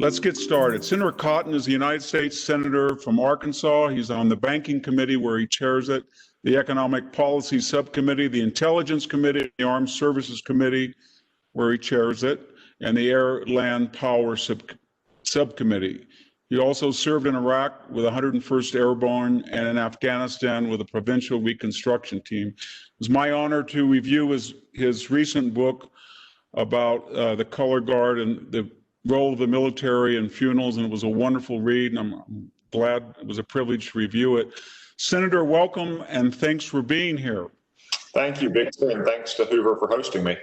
Let's get started. Senator Cotton is a United States Senator from Arkansas. He's on the Banking Committee, where he chairs it, the Economic Policy Subcommittee, the Intelligence Committee, the Armed Services Committee, where he chairs it, and the Air Land Power Subcommittee. He also served in Iraq with 101st Airborne and in Afghanistan with the Provincial Reconstruction Team. It was my honor to review his recent book about the color guard and the role of the military in funerals, and it was a wonderful read, and I'm glad it was a privilege to review it. Senator, welcome, and thanks for being here. Thank you, Victor, and thanks to Hoover for hosting me.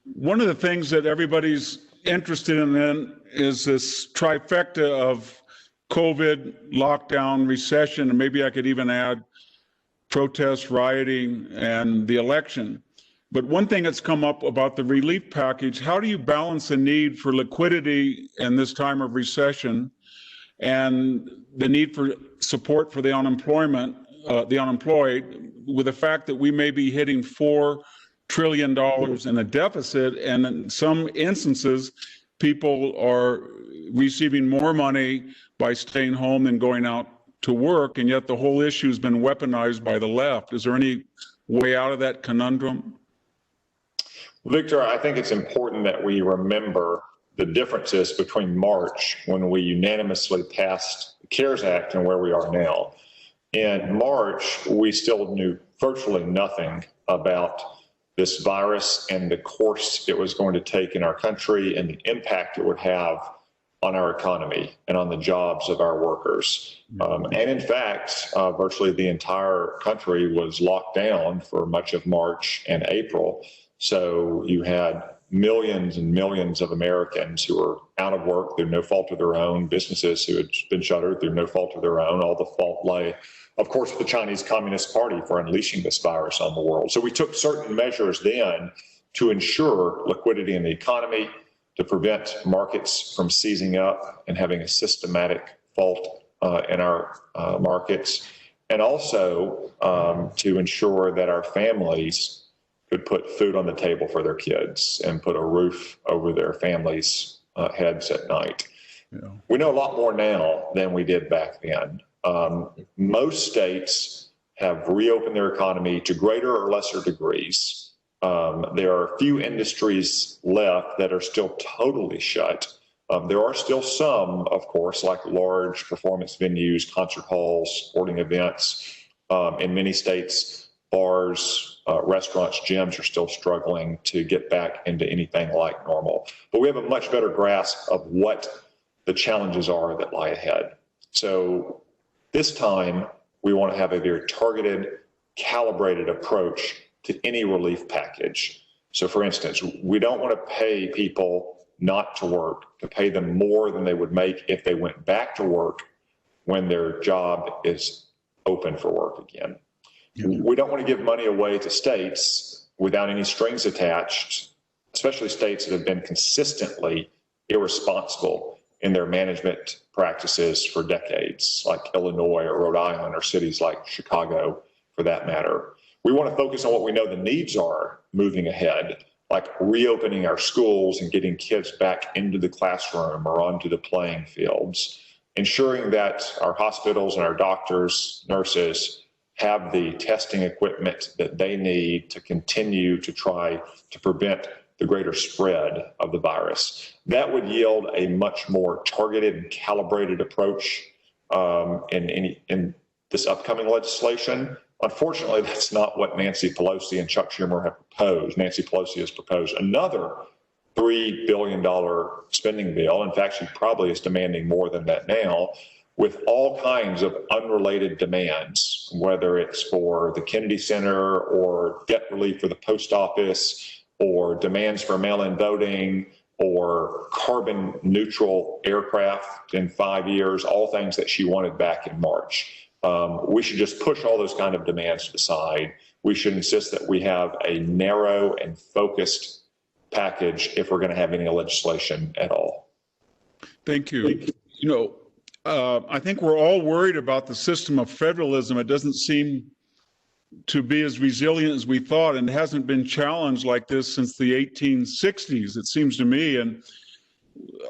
One of the things that everybody's interested in then is this trifecta of COVID, lockdown, recession, and maybe I could even add protest, rioting, and the election. But one thing that's come up about the relief package, how do you balance the need for liquidity in this time of recession and the need for support for the unemployed, with the fact that we may be hitting $4 trillion in a deficit, and in some instances, people are receiving more money by staying home than going out to work, and yet the whole issue has been weaponized by the left. Is there any way out of that conundrum? Victor, I think it's important that we remember the differences between March, when we unanimously passed the CARES Act, and where we are now. In March, we still knew virtually nothing about this virus and the course it was going to take in our country and the impact it would have on our economy and on the jobs of our workers. And in fact, virtually the entire country was locked down for much of March and April. So you had millions and millions of Americans who were out of work through no fault of their own, businesses who had been shuttered through no fault of their own. All the fault lay, of course, with the Chinese Communist Party for unleashing this virus on the world. So we took certain measures then to ensure liquidity in the economy, to prevent markets from seizing up and having a systematic fault in our markets, and also to ensure that our families could put food on the table for their kids and put a roof over their families' heads at night. Yeah. We know a lot more now than we did back then. Most states have reopened their economy to greater or lesser degrees. There are a few industries left that are still totally shut. There are still some, of course, like large performance venues, concert halls, sporting events. In many states, bars, restaurants, gyms are still struggling to get back into anything like normal. But we have a much better grasp of what the challenges are that lie ahead. So this time, we want to have a very targeted, calibrated approach to any relief package. So for instance, we don't want to pay people not to work, to pay them more than they would make if they went back to work when their job is open for work again. We don't want to give money away to states without any strings attached, especially states that have been consistently irresponsible in their management practices for decades, like Illinois or Rhode Island, or cities like Chicago, for that matter. We want to focus on what we know the needs are moving ahead, like reopening our schools and getting kids back into the classroom or onto the playing fields, ensuring that our hospitals and our doctors, nurses, have the testing equipment that they need to continue to try to prevent the greater spread of the virus. That would yield a much more targeted and calibrated approach in this upcoming legislation. Unfortunately, that's not what Nancy Pelosi and Chuck Schumer have proposed. Nancy Pelosi has proposed another $3 billion spending bill. In fact, she probably is demanding more than that now, with all kinds of unrelated demands, whether it's for the Kennedy Center or debt relief for the post office or demands for mail-in voting or carbon neutral aircraft in 5 years, all things that she wanted back in March. We should just push all those kind of demands to the side. We should insist that we have a narrow and focused package if we're going to have any legislation at all. Thank you. You know, I think we're all worried about the system of federalism. It doesn't seem to be as resilient as we thought, and it hasn't been challenged like this since the 1860s, it seems to me. And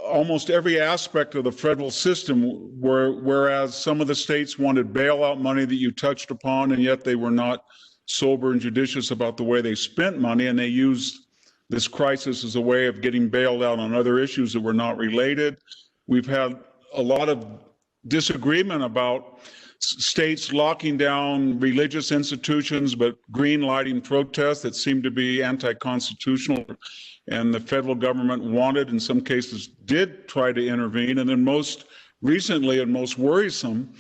almost every aspect of the federal system, whereas some of the states wanted bailout money that you touched upon, and yet they were not sober and judicious about the way they spent money, and they used this crisis as a way of getting bailed out on other issues that were not related. We've had a lot of disagreement about states locking down religious institutions, but green lighting protests that seem to be anti-constitutional, and the federal government wanted, in some cases, did try to intervene. And then most recently and most worrisome,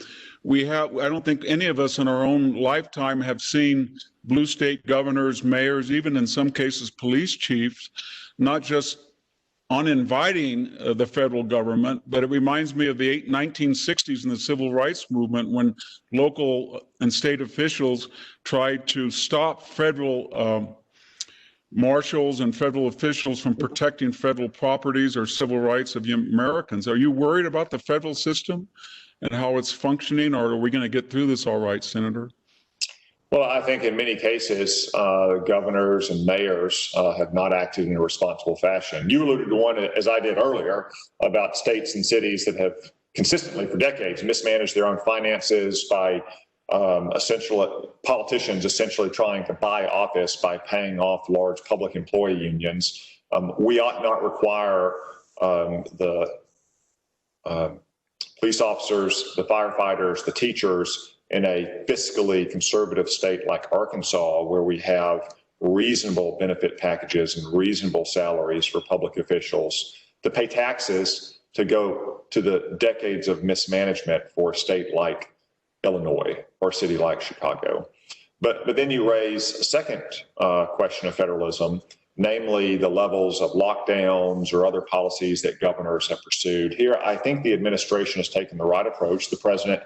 I don't think any of us in our own lifetime have seen blue state governors, mayors, even in some cases police chiefs, not just uninviting the federal government, but it reminds me of the 1960s and the civil rights movement, when local and state officials tried to stop federal marshals and federal officials from protecting federal properties or civil rights of Americans. Are you worried about the federal system and how it's functioning, or are we going to get through this all right, Senator? Well, I think in many cases, governors and mayors have not acted in a responsible fashion. You alluded to one, as I did earlier, about states and cities that have consistently for decades mismanaged their own finances by politicians essentially trying to buy office by paying off large public employee unions. We ought not require the police officers, the firefighters, the teachers in a fiscally conservative state like Arkansas, where we have reasonable benefit packages and reasonable salaries for public officials, to pay taxes to go to the decades of mismanagement for a state like Illinois or a city like Chicago. But then you raise a second question of federalism, namely the levels of lockdowns or other policies that governors have pursued. Here, I think the administration has taken the right approach. The president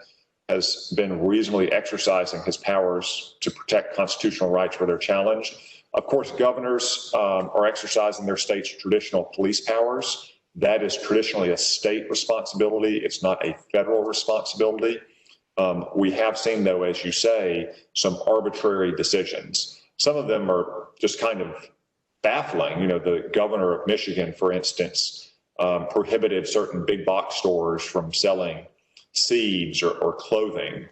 has been reasonably exercising his powers to protect constitutional rights where they're challenged. Of course, governors are exercising their state's traditional police powers. That is traditionally a state responsibility. It's not a federal responsibility. We have seen, though, as you say, some arbitrary decisions. Some of them are just kind of baffling. You know, the governor of Michigan, for instance, prohibited certain big box stores from selling seeds or clothing,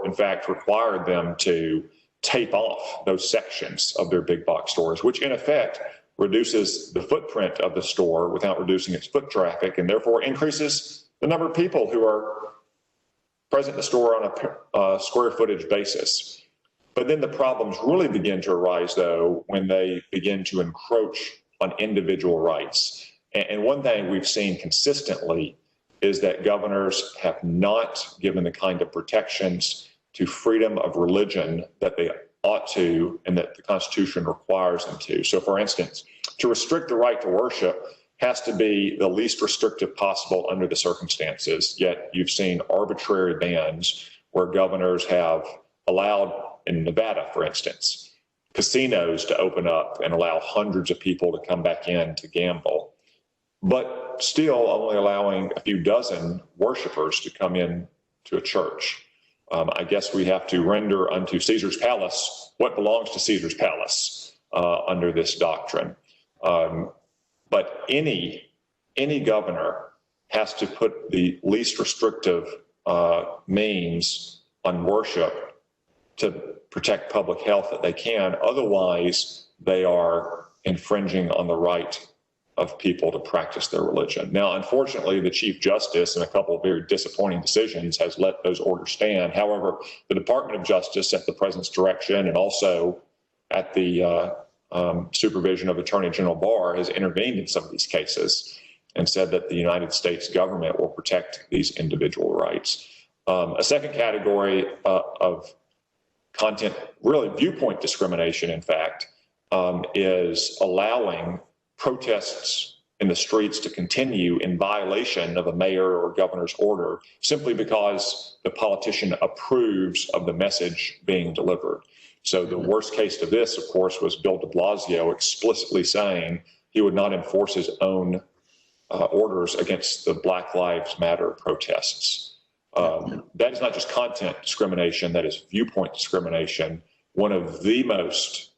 in fact, required them to tape off those sections of their big box stores, which in effect reduces the footprint of the store without reducing its foot traffic, and therefore increases the number of people who are present in the store on a square footage basis. But then the problems really begin to arise, though, when they begin to encroach on individual rights. And one thing we've seen consistently is that governors have not given the kind of protections to freedom of religion that they ought to and that the Constitution requires them to. So, for instance, to restrict the right to worship has to be the least restrictive possible under the circumstances, yet you've seen arbitrary bans where governors have allowed, in Nevada, for instance, casinos to open up and allow hundreds of people to come back in to gamble, but still only allowing a few dozen worshipers to come in to a church. I guess we have to render unto Caesar's palace what belongs to Caesar's palace under this doctrine. But any governor has to put the least restrictive means on worship to protect public health that they can. Otherwise, they are infringing on the right of people to practice their religion. Now, unfortunately, the Chief Justice, in a couple of very disappointing decisions, has let those orders stand. However, the Department of Justice, at the President's direction and also at the supervision of Attorney General Barr, has intervened in some of these cases and said that the United States government will protect these individual rights. A second category of content, really viewpoint discrimination, in fact, is allowing protests in the streets to continue in violation of a mayor or governor's order simply because the politician approves of the message being delivered. So the worst case to this, of course, was Bill de Blasio explicitly saying he would not enforce his own orders against the Black Lives Matter protests. That is not just content discrimination, that is viewpoint discrimination. One of the most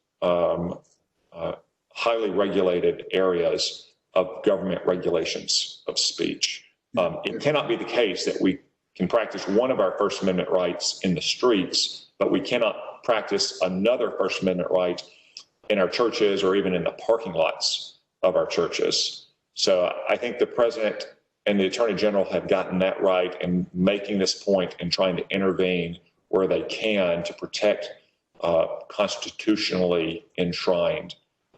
highly regulated areas of government regulations of speech. It cannot be the case that we can practice one of our First Amendment rights in the streets, but we cannot practice another First Amendment right in our churches or even in the parking lots of our churches. So I think the president and the attorney general have gotten that right in making this point and trying to intervene where they can to protect constitutionally enshrined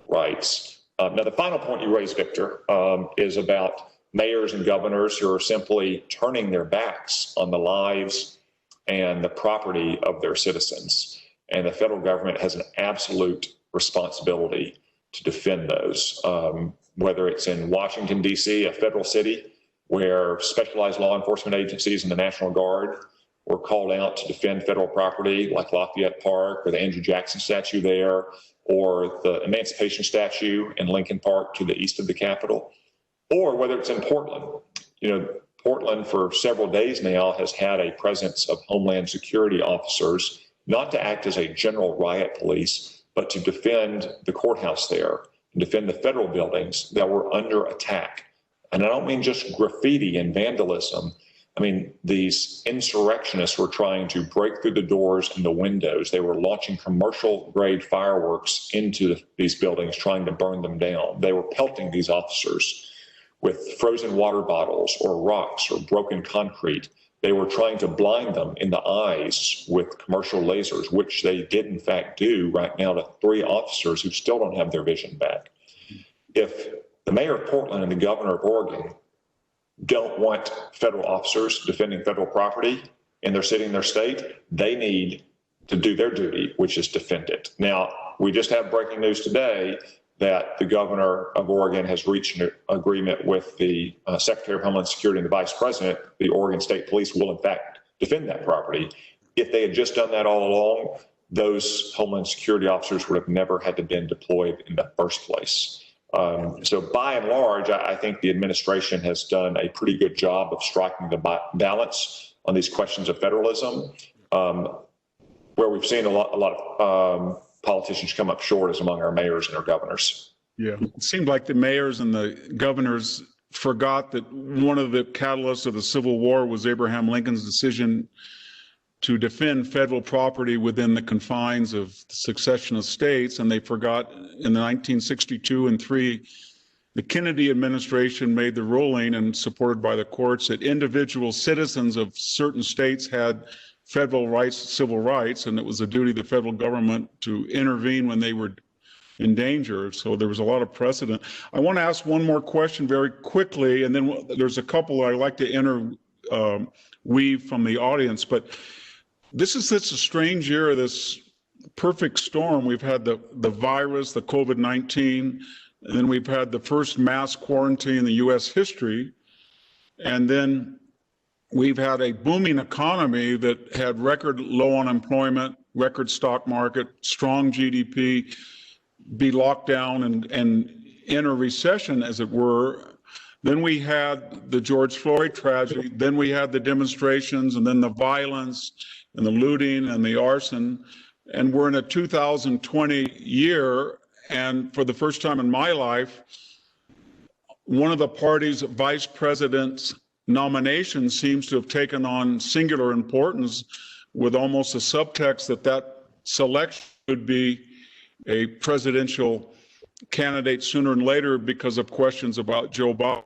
rights. Now, the final point you raised, Victor, is about mayors and governors who are simply turning their backs on the lives and the property of their citizens. And the federal government has an absolute responsibility to defend those, whether it's in Washington, D.C., a federal city, where specialized law enforcement agencies and the National Guard were called out to defend federal property, like Lafayette Park or the Andrew Jackson statue there, or the Emancipation statue in Lincoln Park to the east of the Capitol, or whether it's in Portland. You know, Portland for several days now has had a presence of Homeland Security officers, not to act as a general riot police, but to defend the courthouse there and defend the federal buildings that were under attack. And I don't mean just graffiti and vandalism. I mean, these insurrectionists were trying to break through the doors and the windows. They were launching commercial-grade fireworks into these buildings, trying to burn them down. They were pelting these officers with frozen water bottles or rocks or broken concrete. They were trying to blind them in the eyes with commercial lasers, which they did in fact do right now to 3 officers who still don't have their vision back. If the mayor of Portland and the governor of Oregon don't want federal officers defending federal property in their city and their state, they need to do their duty, which is defend it. Now, we just have breaking news today that the governor of Oregon has reached an agreement with the Secretary of Homeland Security and the Vice President. The Oregon State Police will, in fact, defend that property. If they had just done that all along, those Homeland Security officers would have never had to been deployed in the first place. So by and large, I think the administration has done a pretty good job of striking the balance on these questions of federalism. Where we've seen a lot of politicians come up short is among our mayors and our governors. Yeah, it seemed like the mayors and the governors forgot that one of the catalysts of the Civil War was Abraham Lincoln's decision to defend federal property within the confines of the succession of states, and they forgot in the 1962 and 3, the Kennedy administration made the ruling, and supported by the courts, that individual citizens of certain states had federal rights, civil rights, and it was the duty of the federal government to intervene when they were in danger. So there was a lot of precedent. I want to ask one more question very quickly, and then there's a couple I'd like to interweave from the audience, but this is such a strange year, this perfect storm. We've had the virus, the COVID-19, and then we've had the first mass quarantine in the U.S. history. And then we've had a booming economy that had record low unemployment, record stock market, strong GDP, be locked down and in a recession, as it were. Then we had the George Floyd tragedy, then we had the demonstrations, and then the violence and the looting and the arson. And we're in a 2020 year, and for the first time in my life, one of the party's vice president's nomination seems to have taken on singular importance, with almost a subtext that selection could be a presidential candidate sooner than later because of questions about Joe Biden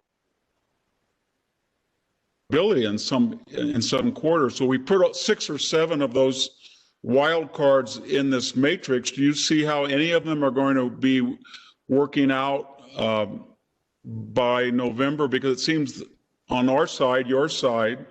ability in some quarters. So we put 6 or 7 of those wild cards in this matrix. Do you see how any of them are going to be working out by November? Because it seems on our side, your side,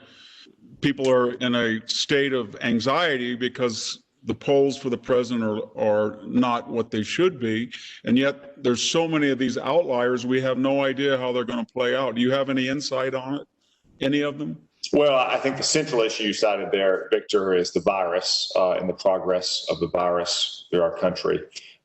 people are in a state of anxiety because the polls for the president are not what they should be. And yet there's so many of these outliers, we have no idea how they're going to play out. Do you have any insight on it? Any of them? Well, I think the central issue you cited there, Victor, is the virus and the progress of the virus through our country.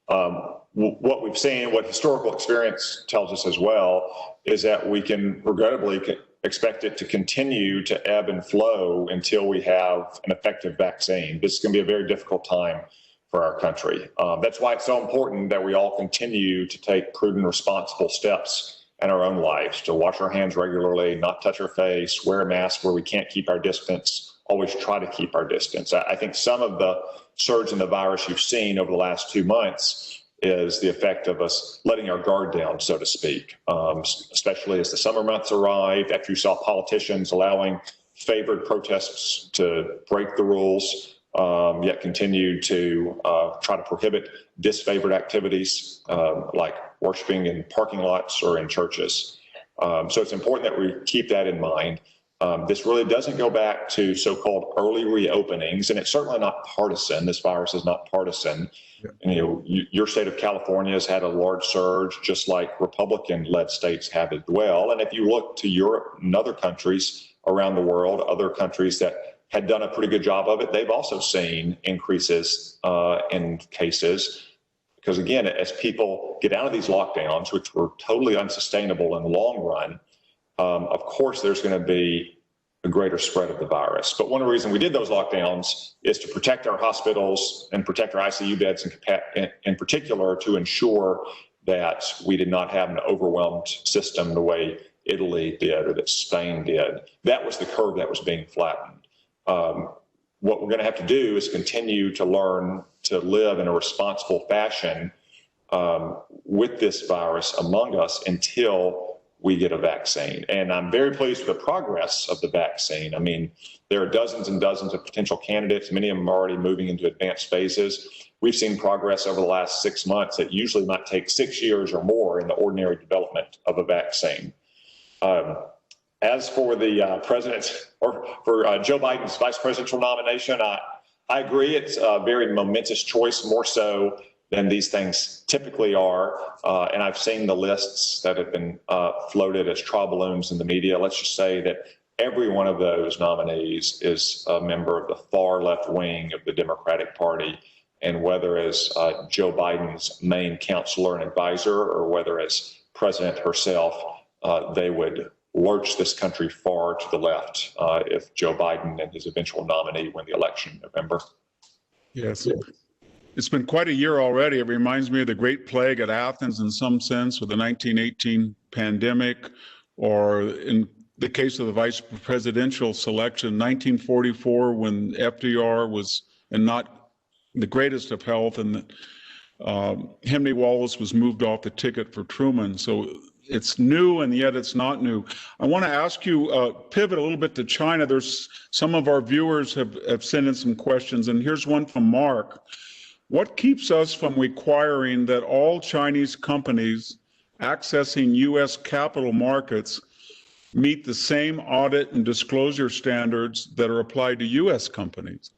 What we've seen, what historical experience tells us as well, is that we can regrettably expect it to continue to ebb and flow until we have an effective vaccine. This is going to be a very difficult time for our country. That's why it's so important that we all continue to take prudent, responsible steps and our own lives, to wash our hands regularly, not touch our face, wear a mask where we can't keep our distance, always try to keep our distance. I think some of the surge in the virus you've seen over the last 2 months is the effect of us letting our guard down, so to speak, especially as the summer months arrived, after you saw politicians allowing favored protests to break the rules, yet continue to try to prohibit disfavored activities like worshiping in parking lots or in churches. So it's important that we keep that in mind. This really doesn't go back to so-called early reopenings, and it's certainly not partisan. This virus is not partisan. Yeah. Your state of California has had a large surge, just like Republican-led states have as well. And if you look to Europe and other countries around the world, other countries that had done a pretty good job of it, they've also seen increases in cases. Because again, as people get out of these lockdowns, which were totally unsustainable in the long run, of course, there's going to be a greater spread of the virus. But one of the reasons we did those lockdowns is to protect our hospitals and protect our ICU beds in particular, to ensure that we did not have an overwhelmed system the way Italy did or that Spain did. That was the curve that was being flattened. What we're going to have to do is continue to learn to live in a responsible fashion with this virus among us until we get a vaccine. And I'm very pleased with the progress of the vaccine. I mean, there are dozens and dozens of potential candidates. Many of them are already moving into advanced phases. We've seen progress over the last 6 months that usually might take 6 years or more in the ordinary development of a vaccine. As for the president, or for Joe Biden's vice presidential nomination, I agree it's a very momentous choice, more so than these things typically are. And I've seen the lists that have been floated as trial balloons in the media. Let's just say that every one of those nominees is a member of the far left wing of the Democratic Party. And whether as Joe Biden's main counselor and advisor, or whether as president herself, they would lurch this country far to the left if Joe Biden and his eventual nominee win the election in November. Yes. It's been quite a year already. It reminds me of the Great Plague at Athens in some sense, or the 1918 pandemic, or in the case of the vice presidential selection, 1944, when FDR was and not the greatest of health, and Henry Wallace was moved off the ticket for Truman. So it's new, and yet it's not new. I want to ask you, pivot a little bit to China. There's some of our viewers have sent in some questions, and here's one from Mark. What keeps us from requiring that all Chinese companies accessing U.S. capital markets meet the same audit and disclosure standards that are applied to U.S. companies?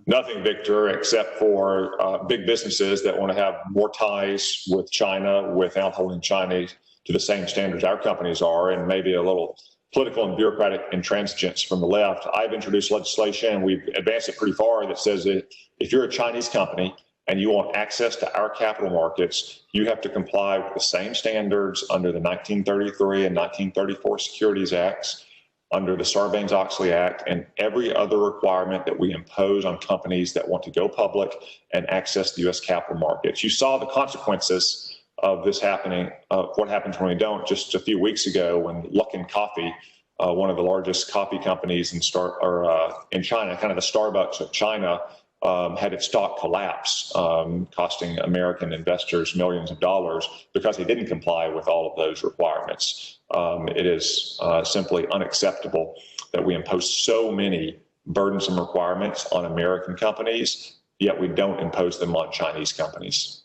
Nothing, Victor, except for big businesses that want to have more ties with China without holding China to the same standards our companies are, and maybe a little political and bureaucratic intransigence from the left. I've introduced legislation, and we've advanced it pretty far, that says that if you're a Chinese company and you want access to our capital markets, you have to comply with the same standards under the 1933 and 1934 Securities Acts, under the Sarbanes-Oxley Act, and every other requirement that we impose on companies that want to go public and access the U.S. capital markets. You saw the consequences of this happening, what happens when we don't, just a few weeks ago when Luckin Coffee, one of the largest coffee companies in China, kind of the Starbucks of China, had its stock collapse, costing American investors millions of dollars because they didn't comply with all of those requirements. It is simply unacceptable that we impose so many burdensome requirements on American companies, yet we don't impose them on Chinese companies.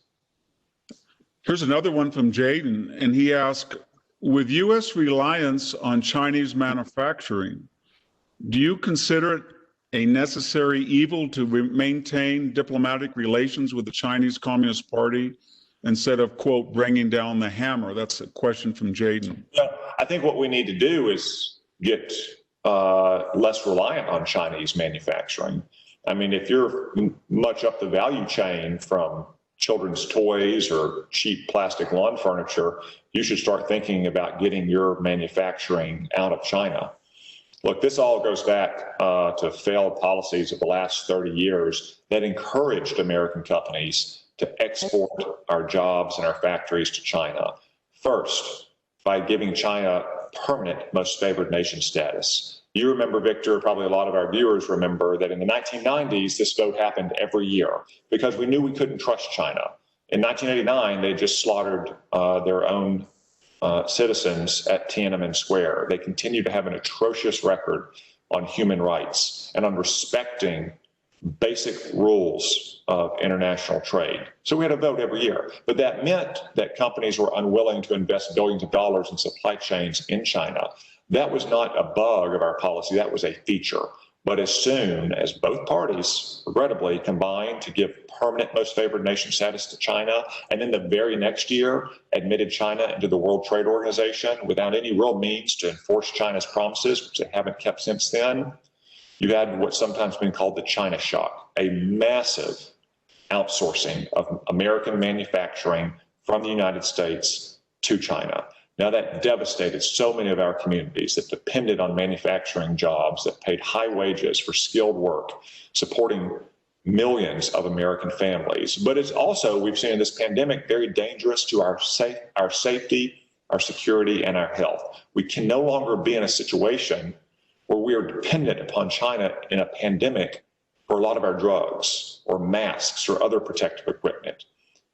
Here's another one from Jaden, and he asked, with U.S. reliance on Chinese manufacturing, do you consider it a necessary evil to maintain diplomatic relations with the Chinese Communist Party instead of, quote, bringing down the hammer? That's a question from Jaden. Yeah, I think what we need to do is get less reliant on Chinese manufacturing. I mean, if you're much up the value chain from children's toys or cheap plastic lawn furniture, you should start thinking about getting your manufacturing out of China. Look, this all goes back to failed policies of the last 30 years that encouraged American companies to export our jobs and our factories to China. First, by giving China permanent most favored nation status. You remember, Victor, probably a lot of our viewers remember that in the 1990s, this vote happened every year because we knew we couldn't trust China. In 1989, they just slaughtered their own citizens at Tiananmen Square. They continue to have an atrocious record on human rights and on respecting basic rules of international trade. So we had a vote every year. But that meant that companies were unwilling to invest billions of dollars in supply chains in China. That was not a bug of our policy, that was a feature. But as soon as both parties, regrettably, combined to give permanent most favored nation status to China, and then the very next year admitted China into the World Trade Organization without any real means to enforce China's promises, which they haven't kept since then, you had what's sometimes been called the China shock, a massive outsourcing of American manufacturing from the United States to China. Now that devastated so many of our communities that depended on manufacturing jobs that paid high wages for skilled work, supporting millions of American families. But it's also, we've seen in this pandemic, very dangerous to our safety, our security, and our health. We can no longer be in a situation where we are dependent upon China in a pandemic for a lot of our drugs or masks or other protective equipment.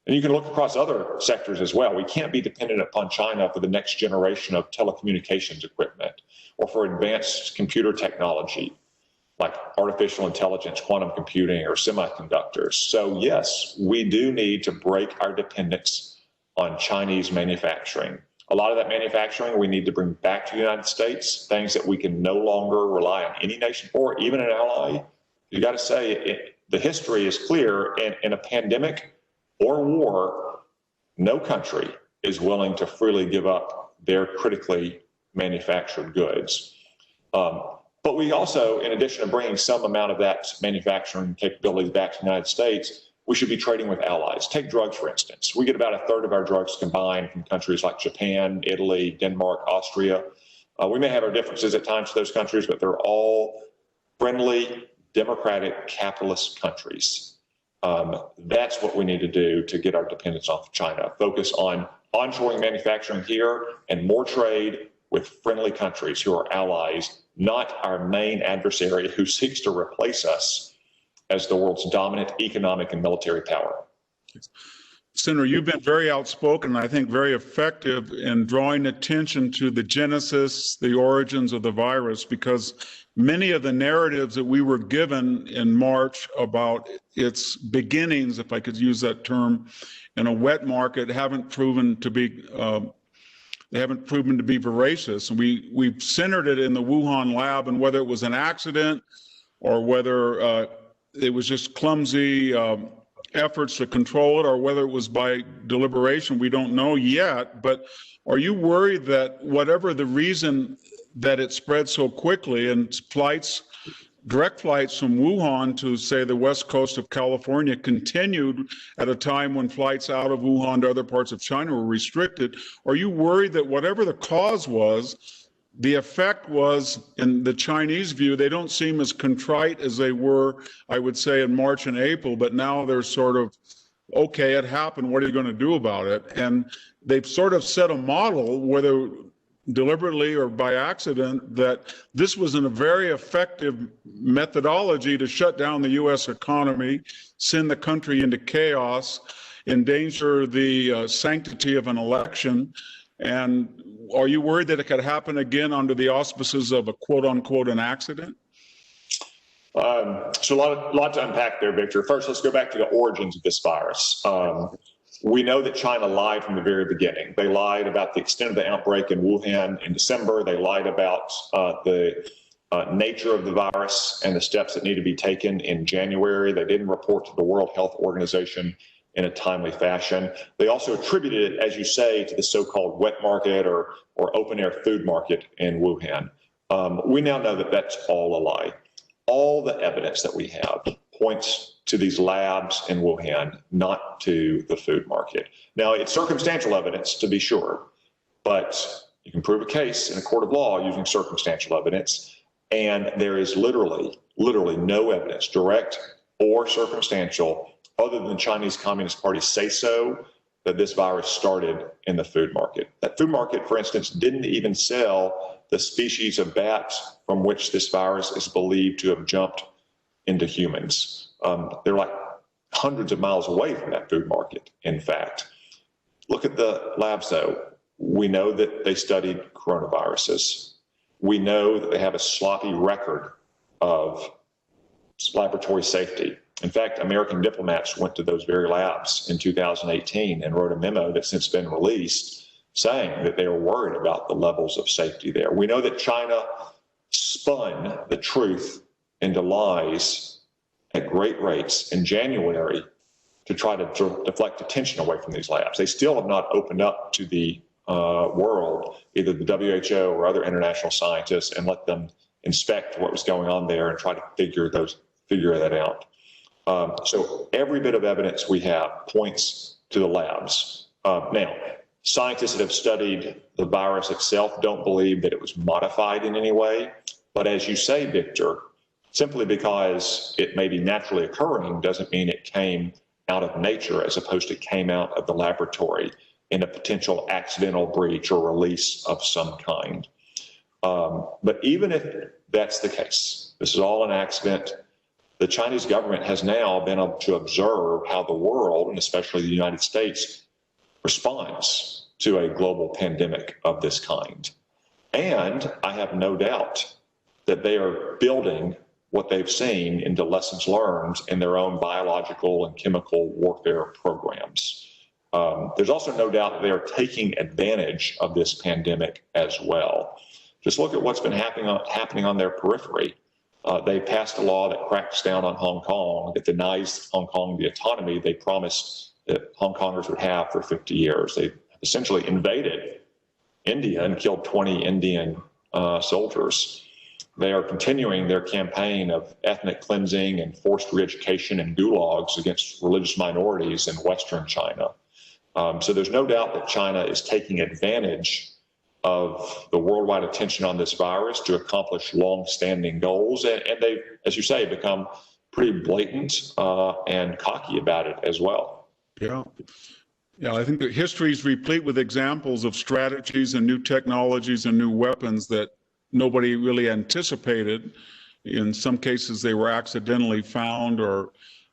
And you can look across other sectors as well. We can't be dependent upon China for the next generation of telecommunications equipment or for advanced computer technology like artificial intelligence, quantum computing, or semiconductors. So yes, we do need to break our dependence on Chinese manufacturing. A lot of that manufacturing we need to bring back to the United States, things that we can no longer rely on any nation or even an ally. You got to say the history is clear. In a pandemic or war, no country is willing to freely give up their critically manufactured goods. But we also, in addition to bringing some amount of that manufacturing capability back to the United States, we should be trading with allies. Take drugs, for instance. We get about a third of our drugs combined from countries like Japan, Italy, Denmark, Austria. We may have our differences at times to those countries, but they're all friendly, democratic, capitalist countries. That's what we need to do to get our dependence off China. Focus on onshoring manufacturing here and more trade with friendly countries who are allies, not our main adversary who seeks to replace us as the world's dominant economic and military power. Senator, you've been very outspoken, and I think very effective in drawing attention to the genesis, the origins of the virus, because many of the narratives that we were given in March about its beginnings, if I could use that term, in a wet market haven't proven to be veracious. And we've centered it in the Wuhan lab, and whether it was an accident or whether it was just clumsy efforts to control it, or whether it was by deliberation, we don't know yet. But are you worried that whatever the reason that it spread so quickly, and direct flights from Wuhan to, say, the west coast of California continued at a time when flights out of Wuhan to other parts of China were restricted, are you worried that whatever the cause was, the effect was, in the Chinese view, they don't seem as contrite as they were, I would say, in March and April, but now they're sort of, okay, it happened, what are you going to do about it? And they've sort of set a model, whether deliberately or by accident, that this was a very effective methodology to shut down the U.S. economy, send the country into chaos, endanger the sanctity of an election. And are you worried that it could happen again under the auspices of a quote unquote an accident? So a lot to unpack there, Victor. First, let's go back to the origins of this virus. We know that China lied from the very beginning. They lied about the extent of the outbreak in Wuhan in December. They lied about the nature of the virus and the steps that need to be taken in January. They didn't report to the World Health Organization in a timely fashion. They also attributed it, as you say, to the so-called wet market or open-air food market in Wuhan. We now know that that's all a lie. All the evidence that we have points to these labs in Wuhan, not to the food market. Now, it's circumstantial evidence, to be sure, but you can prove a case in a court of law using circumstantial evidence, and there is literally no evidence, direct or circumstantial, other than the Chinese Communist Party say so, that this virus started in the food market. That food market, for instance, didn't even sell the species of bats from which this virus is believed to have jumped into humans. They're like hundreds of miles away from that food market, in fact. Look at the labs, though. We know that they studied coronaviruses. We know that they have a sloppy record of laboratory safety. In fact, American diplomats went to those very labs in 2018 and wrote a memo that's since been released saying that they were worried about the levels of safety there. We know that China spun the truth into lies at great rates in January to try to deflect attention away from these labs. They still have not opened up to the world, either the WHO or other international scientists, and let them inspect what was going on there and try to figure that out. So every bit of evidence we have points to the labs. Now, scientists that have studied the virus itself don't believe that it was modified in any way. But as you say, Victor, simply because it may be naturally occurring doesn't mean it came out of nature as opposed to came out of the laboratory in a potential accidental breach or release of some kind. But even if that's the case, this is all an accident, the Chinese government has now been able to observe how the world, and especially the United States, responds to a global pandemic of this kind. And I have no doubt that they are building what they've seen into lessons learned in their own biological and chemical warfare programs. There's also no doubt that they are taking advantage of this pandemic as well. Just look at what's been happening on their periphery. They passed a law that cracks down on Hong Kong, that denies Hong Kong the autonomy they promised that Hong Kongers would have for 50 years. They essentially invaded India and killed 20 Indian soldiers. They are continuing their campaign of ethnic cleansing and forced re-education and gulags against religious minorities in Western China. So there's no doubt that China is taking advantage of the worldwide attention on this virus to accomplish long-standing goals. And they've, as you say, become pretty blatant and cocky about it as well. Yeah. Yeah, I think that history is replete with examples of strategies and new technologies and new weapons that nobody really anticipated. In some cases, they were accidentally found or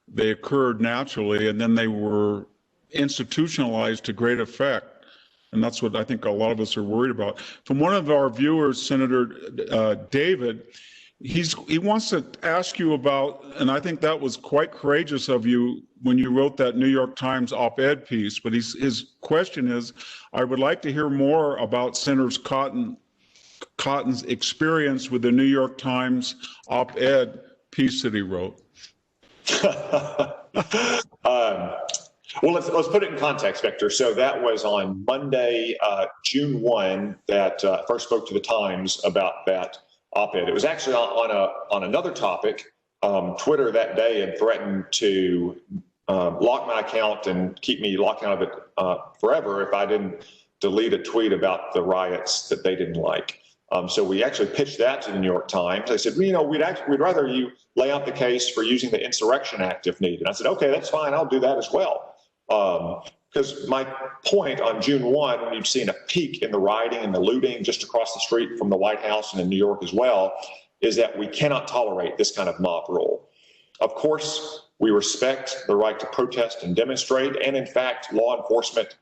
they occurred naturally, and then they were institutionalized to great effect. And that's what I think a lot of us are worried about. From one of our viewers, Senator David, he wants to ask you about, and I think that was quite courageous of you when you wrote that New York Times op-ed piece, but his question is, I would like to hear more about Senator Cotton's experience with the New York Times op-ed piece that he wrote. Well, let's put it in context, Victor. So that was on Monday, June 1, that I first spoke to the Times about that op-ed. It was actually on another topic. Twitter that day had threatened to lock my account and keep me locked out of it forever if I didn't delete a tweet about the riots that they didn't like. So we actually pitched that to the New York Times. They said, we'd rather you lay out the case for using the Insurrection Act if needed. I said, okay, that's fine. I'll do that as well. Because my point on June 1, when you've seen a peak in the rioting and the looting just across the street from the White House and in New York as well, is that we cannot tolerate this kind of mob rule. Of course, we respect the right to protest and demonstrate, and in fact, law enforcement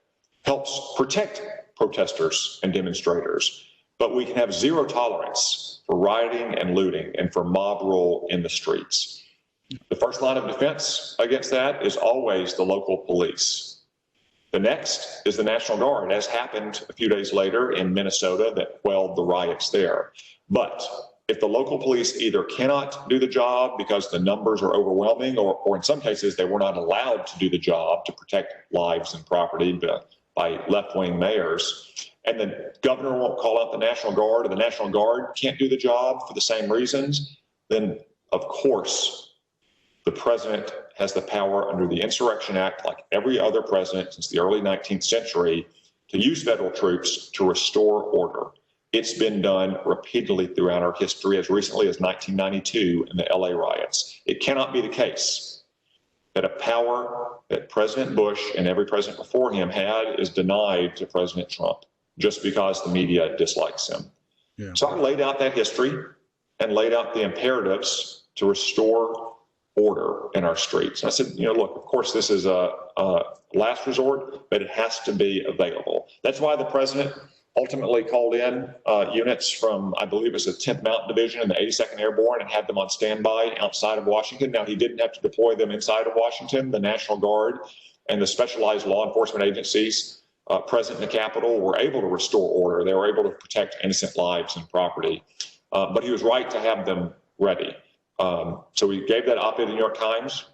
helps protect protesters and demonstrators. But we can have zero tolerance for rioting and looting and for mob rule in the streets. The first line of defense against that is always the local police. The next is the National Guard, as happened a few days later in Minnesota that quelled the riots there. But if the local police either cannot do the job because the numbers are overwhelming, or in some cases they were not allowed to do the job to protect lives and property by left-wing mayors, and the governor won't call out the National Guard, or the National Guard can't do the job for the same reasons, then of course the president has the power under the Insurrection Act, like every other president since the early 19th century, to use federal troops to restore order. It's been done repeatedly throughout our history, as recently as 1992 in the LA riots. It cannot be the case that a power that President Bush and every president before him had is denied to President Trump just because the media dislikes him. Yeah. So I laid out that history and laid out the imperatives to restore order in our streets. And I said, look, of course, this is a last resort, but it has to be available. That's why the president ultimately called in units from, I believe it was the 10th Mountain Division and the 82nd Airborne and had them on standby outside of Washington. Now, he didn't have to deploy them inside of Washington. The National Guard and the specialized law enforcement agencies present in the Capitol were able to restore order. They were able to protect innocent lives and property. But he was right to have them ready. So we gave that op-ed in the New York Times.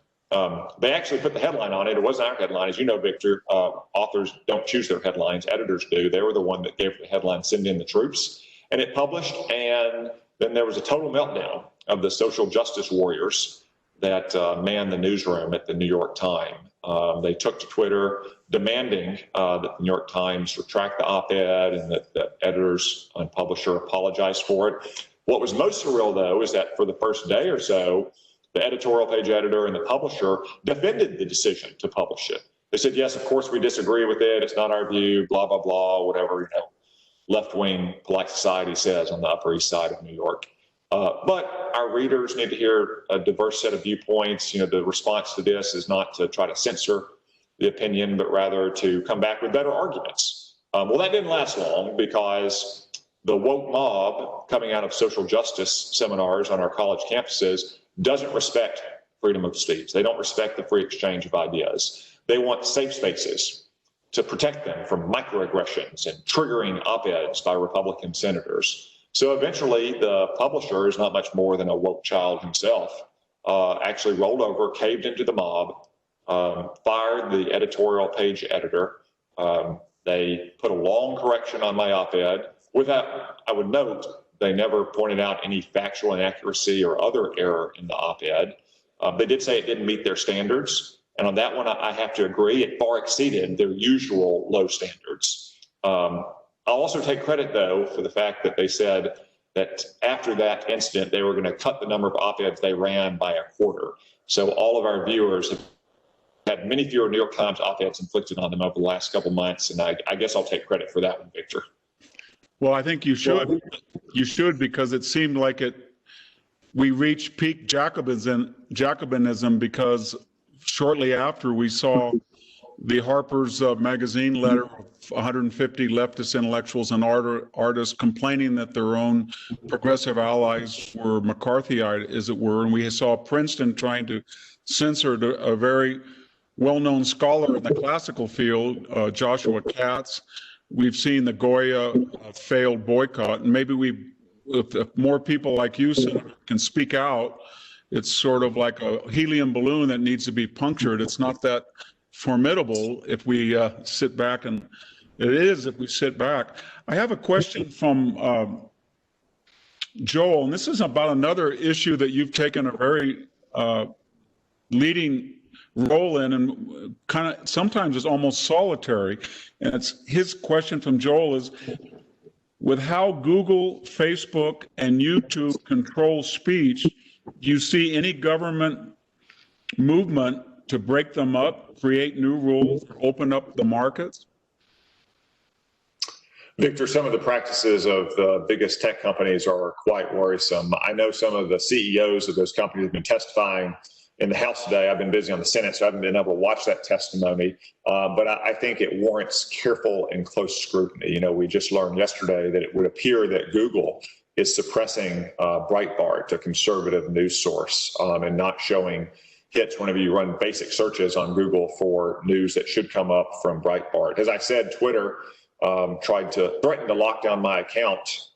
They actually put the headline on it. It wasn't our headline. As you know, Victor, authors don't choose their headlines. Editors do. They were the one that gave the headline, "Send in the troops." And it published, and then there was a total meltdown of the social justice warriors that manned the newsroom at the New York Times. They took to Twitter demanding that the New York Times retract the op-ed and that the editors and publisher apologize for it. What was most surreal, though, is that for the first day or so, the editorial page editor and the publisher defended the decision to publish it. They said, yes, of course, we disagree with it. It's not our view, blah, blah, blah, whatever, left-wing polite society says on the Upper East Side of New York. But our readers need to hear a diverse set of viewpoints. The response to this is not to try to censor the opinion, but rather to come back with better arguments. Well, that didn't last long because the woke mob coming out of social justice seminars on our college campuses doesn't respect freedom of speech. They don't respect the free exchange of ideas. They want safe spaces to protect them from microaggressions and triggering op-eds by Republican senators. So eventually the publisher is not much more than a woke child himself, actually rolled over, caved into the mob, fired the editorial page editor. They put a long correction on my op-ed. Without, I would note, they never pointed out any factual inaccuracy or other error in the op-ed. They did say it didn't meet their standards. And on that one, I have to agree, it far exceeded their usual low standards. I'll also take credit, though, for the fact that they said that after that incident, they were going to cut the number of op-eds they ran by a quarter. So all of our viewers have had many fewer New York Times op-eds inflicted on them over the last couple months. And I guess I'll take credit for that one, Victor. Well, I think you should. You should, because it seemed like we reached peak Jacobinism because shortly after we saw the Harper's Magazine letter of 150 leftist intellectuals and artists complaining that their own progressive allies were McCarthyite, as it were, and we saw Princeton trying to censor a very well-known scholar in the classical field, Joshua Katz. We've seen the Goya failed boycott, and maybe if more people like you, Senator, can speak out, it's sort of like a helium balloon that needs to be punctured. It's not that formidable if we sit back, and it is if we sit back. I have a question from Joel, and this is about another issue that you've taken a very leading role in, and kind of sometimes it's almost solitary. And it's his question from Joel is, with how Google, Facebook, and YouTube control speech, do you see any government movement to break them up, create new rules, open up the markets? Victor, some of the practices of the biggest tech companies are quite worrisome. I know some of the CEOs of those companies have been testifying in the House today. I've been busy on the Senate, so I haven't been able to watch that testimony. But I think it warrants careful and close scrutiny. We just learned yesterday that it would appear that Google is suppressing Breitbart, a conservative news source, and not showing hits whenever you run basic searches on Google for news that should come up from Breitbart. As I said, Twitter tried to threaten to lock down my account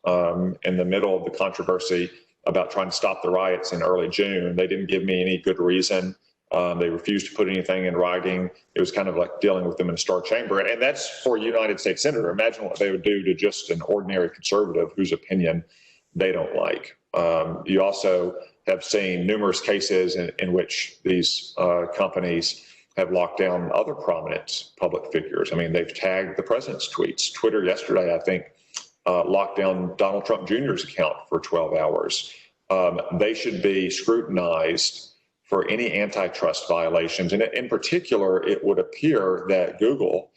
in the middle of the controversy about trying to stop the riots in early June. They didn't give me any good reason. They refused to put anything in writing. It was kind of like dealing with them in a star chamber. And that's for a United States Senator. Imagine what they would do to just an ordinary conservative whose opinion they don't like. You also have seen numerous cases in which these companies have locked down other prominent public figures. I mean, they've tagged the president's tweets. Twitter yesterday, I think, locked down Donald Trump Jr.'s account for 12 hours. They should be scrutinized for any antitrust violations. And in particular, it would appear that Google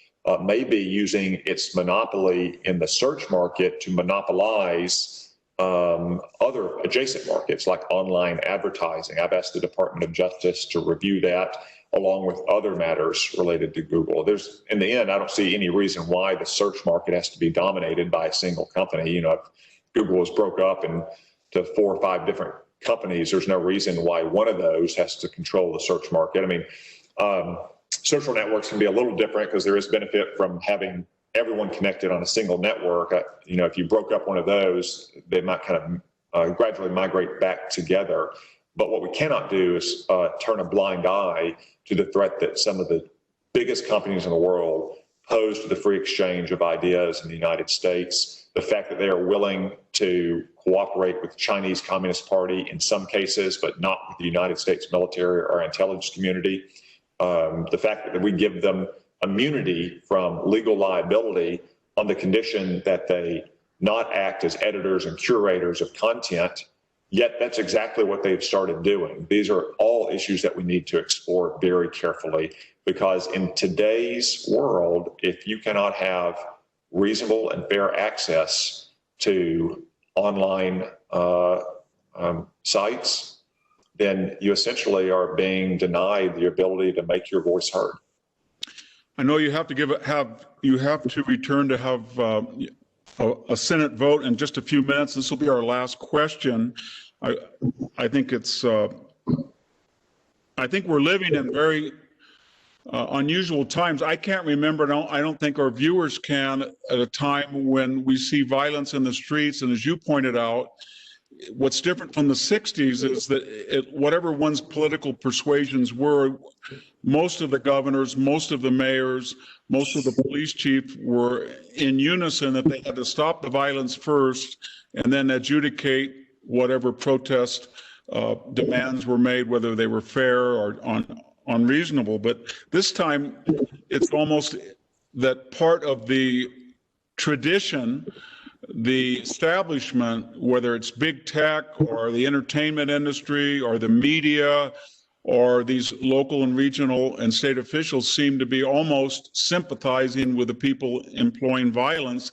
may be using its monopoly in the search market to monopolize other adjacent markets like online advertising. I've asked the Department of Justice to review that along with other matters related to Google. In the end, I don't see any reason why the search market has to be dominated by a single company. You know, if Google was broke up into 4 or 5 different companies, there's no reason why one of those has to control the search market. I mean, social networks can be a little different because there is benefit from having everyone connected on a single network. You know, if you broke up one of those, they might kind of gradually migrate back together. But what we cannot do is turn a blind eye to the threat that some of the biggest companies in the world pose to the free exchange of ideas in the United States. The fact that they are willing to cooperate with the Chinese Communist Party in some cases, but not with the United States military or our intelligence community. The fact that we give them immunity from legal liability on the condition that they not act as editors and curators of content, yet that's exactly what they've started doing. These are all issues that we need to explore very carefully, because in today's world, if you cannot have reasonable and fair access to online sites, then you essentially are being denied the ability to make your voice heard. I know you have to return to have a Senate vote in just a few minutes. This will be our last question. I think we're living in very unusual times. I can't remember, I don't think our viewers can, at a time when we see violence in the streets. And as you pointed out, what's different from the 60s is that whatever one's political persuasions were, most of the governors, most of the mayors, most of the police chiefs were in unison that they had to stop the violence first and then adjudicate whatever protest demands were made, whether they were fair or unreasonable. But this time, it's almost that part of the tradition, the establishment, whether it's big tech or the entertainment industry or the media or these local and regional and state officials, seem to be almost sympathizing with the people employing violence.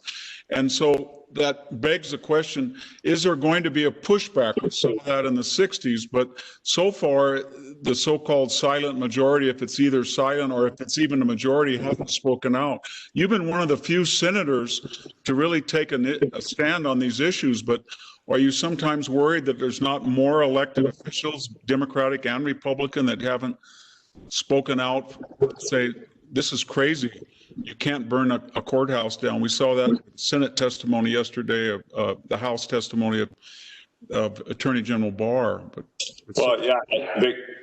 And so that begs the question, is there going to be a pushback? We saw that in the 60s, but so far, the so-called silent majority, if it's either silent or if it's even a majority, haven't spoken out. You've been one of the few senators to really take a stand on these issues, but are you sometimes worried that there's not more elected officials, Democratic and Republican, that haven't spoken out, say, this is crazy? You can't burn a courthouse down. We saw that Senate testimony yesterday, the House testimony of Attorney General Barr. But well, yeah,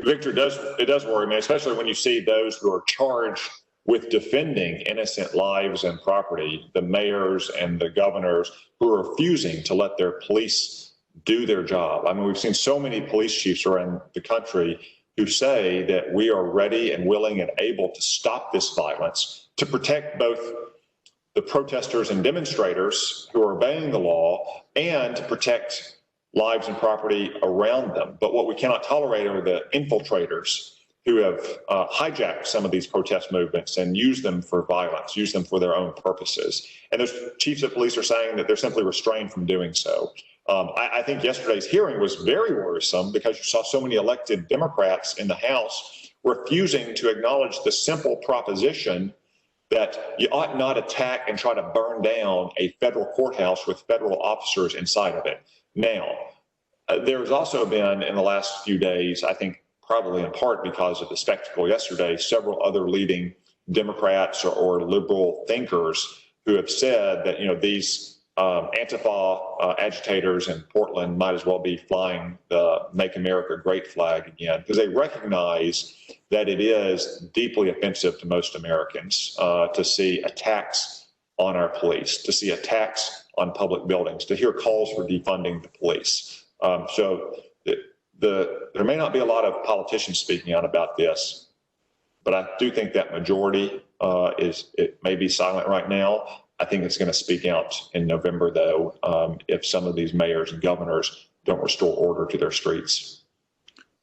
Victor, it does worry me, especially when you see those who are charged with defending innocent lives and property, the mayors and the governors who are refusing to let their police do their job. I mean, we've seen so many police chiefs around the country who say that we are ready and willing and able to stop this violence, to protect both the protesters and demonstrators who are obeying the law and to protect lives and property around them. But what we cannot tolerate are the infiltrators who have hijacked some of these protest movements and used them for violence, used them for their own purposes. And those chiefs of police are saying that they're simply restrained from doing so. I think yesterday's hearing was very worrisome because you saw so many elected Democrats in the House refusing to acknowledge the simple proposition that you ought not attack and try to burn down a federal courthouse with federal officers inside of it. Now, there has also been in the last few days, I think probably in part because of the spectacle yesterday, several other leading Democrats or liberal thinkers who have said that, you know, these Antifa agitators in Portland might as well be flying the Make America Great flag again, because they recognize that it is deeply offensive to most Americans to see attacks on our police, to see attacks on public buildings, to hear calls for defunding the police. So there may not be a lot of politicians speaking out about this, but I do think that majority it may be silent right now. I think it's going to speak out in November, though, if some of these mayors and governors don't restore order to their streets.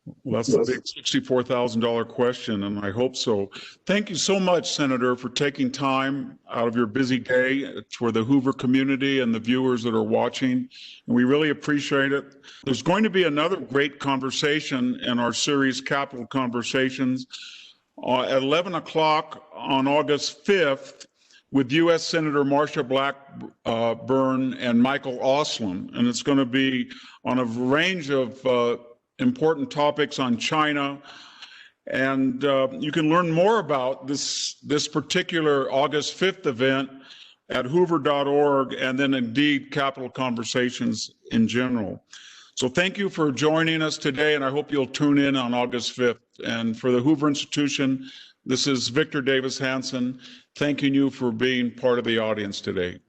Well, that's a big $64,000 question, and I hope so. Thank you so much, Senator, for taking time out of your busy day for the Hoover community and the viewers that are watching. And we really appreciate it. There's going to be another great conversation in our series, Capital Conversations, at 11 o'clock on August 5th with U.S. Senator Marsha Blackburn and Michael Ostlund. And it's going to be on a range of important topics on China. And you can learn more about this particular August 5th event at hoover.org, and then indeed Capital Conversations in general. So thank you for joining us today, and I hope you'll tune in on August 5th. And for the Hoover Institution, this is Victor Davis Hanson, thanking you for being part of the audience today.